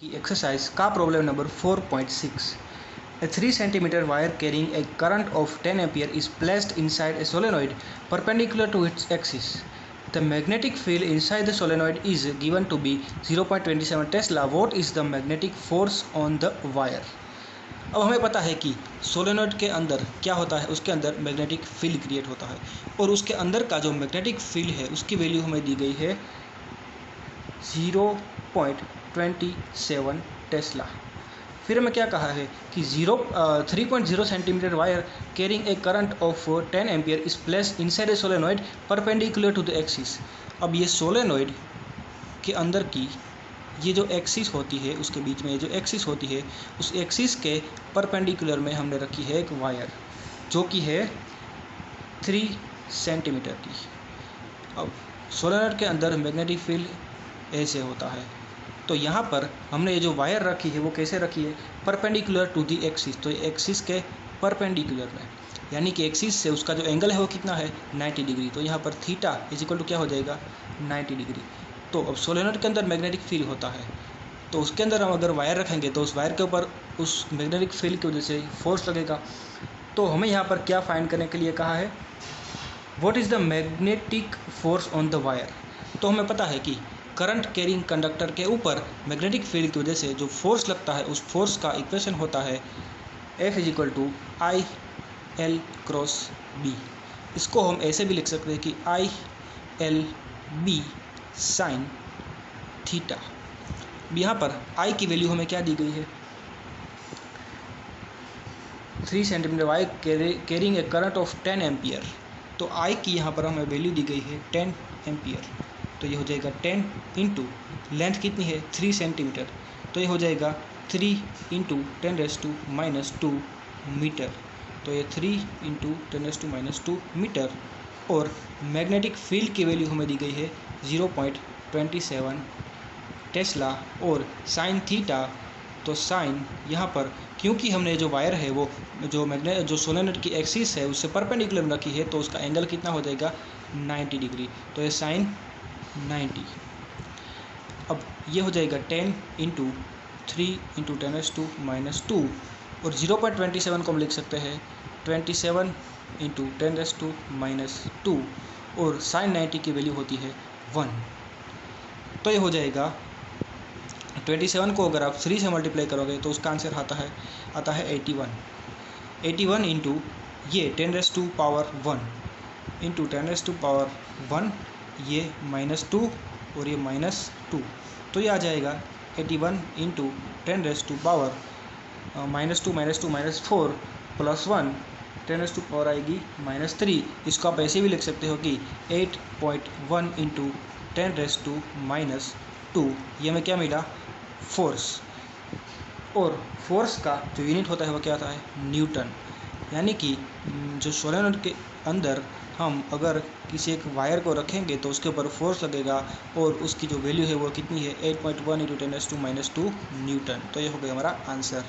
की एक्सरसाइज का problem number 4.6. A 3 cm wire carrying a current of 10 ampere is placed inside a solenoid perpendicular to its axis. The magnetic field inside the solenoid is given to be 0.27 Tesla. What is the magnetic force on the wire? अब हमें पता है कि solenoid के अंदर क्या होता है, उसके अंदर मैग्नेटिक फील्ड क्रिएट होता है और उसके अंदर का जो मैग्नेटिक फील्ड है उसकी वैल्यू हमें दी गई है 0.27 टेस्ला. फिर हमें क्या कहा है कि 3.0 centimetre wire carrying a current of 10 ampere is placed inside a solenoid perpendicular to the axis. अब ये सोलेनॉइड के अंदर की ये जो एक्सिस होती है, उसके बीच में ये जो एक्सिस होती है, उस एक्सिस के परपेंडिकुलर में हमने रखी है एक वायर जो कि है 3 सेंटीमीटर की. अब सोलेनॉइड के अंदर मैग्नेटिक फील्ड ऐसे होता है, तो यहाँ पर हमने ये जो वायर रखी है वो कैसे रखी है, परपेंडिकुलर टू दी एक्सिस. तो एक्सिस के परपेंडिकुलर में, यानी कि एक्सिस से उसका जो एंगल है वो कितना है 90 डिग्री. तो यहाँ पर थीटा इज इक्वल टू क्या हो जाएगा 90 डिग्री. तो अब सोलेनॉइड के अंदर मैग्नेटिक फील्ड होता है, तो उसके अंदर हम अगर वायर रखेंगे तो उस वायर के ऊपर उस मैग्नेटिक फील्ड की वजह से फोर्स लगेगा. तो हमें यहाँ पर क्या फाइंड करने के लिए कहा है, what is the magnetic force on the wire. तो हमें पता है कि करंट कैरिंग कंडक्टर के ऊपर मैग्नेटिक फील्ड की वजह से जो फोर्स लगता है उस फोर्स का इक्वेशन होता है F is equal to I L cross B. इसको हम ऐसे भी लिख सकते हैं कि I L B sine theta. यहाँ पर I की वैल्यू हमें क्या दी गई है, 3 centimetre wire carrying a current of 10 ampere. तो I की यहाँ पर हमें वैल्यू दी गई है 10 एम्पियर. तो ये हो जाएगा 10 इंटू लेंथ कितनी है 3 सेंटीमीटर, तो ये हो जाएगा 3 इंटू 10⁻⁻² मीटर. तो ये 3 इंटू 10⁻⁻² मीटर. और मैग्नेटिक फील्ड की वैल्यू हमें दी गई है 0.27 टेस्ला. और साइन थीटा, तो साइन यहाँ पर क्योंकि हमने जो वायर है वो जो सोलेनॉइड की एक्सिस है उससे परपेंडिकुलर में रखी है, तो उसका एंगल कितना हो जाएगा 90 डिग्री. तो ये साइन 90. अब ये हो जाएगा 10 इंटू 3 इंटू 10⁻⁻² और 0.27 को हम लिख सकते हैं 27 इंटू 10⁻⁻² और साइन 90 की वैल्यू होती है 1. तो ये हो जाएगा 27 को अगर आप 3 से मल्टीप्लाई करोगे तो उसका आंसर आता है 81 इंटू ये 10⁻1 इंटू 10⁻1 ये -2 और ये -2. तो ये आ जाएगा 81 इंटू 10⁻⁻2 -2 प्लस 1 10⁻⁻ आएगी -3. इसको आप ऐसे भी लिख सकते हो कि 8.1 इंटू 10⁻⁻2. ये हमें क्या मिला, फोर्स. और फोर्स का जो यूनिट होता है वो क्या होता है, न्यूटन. यानी कि जो सोलेनॉइड के अंदर हम अगर किसी एक वायर को रखेंगे तो उसके ऊपर फोर्स लगेगा और उसकी जो वैल्यू है वो कितनी है 8.1 इंटू 10⁻⁻2 न्यूटन. तो ये हो गया हमारा आंसर.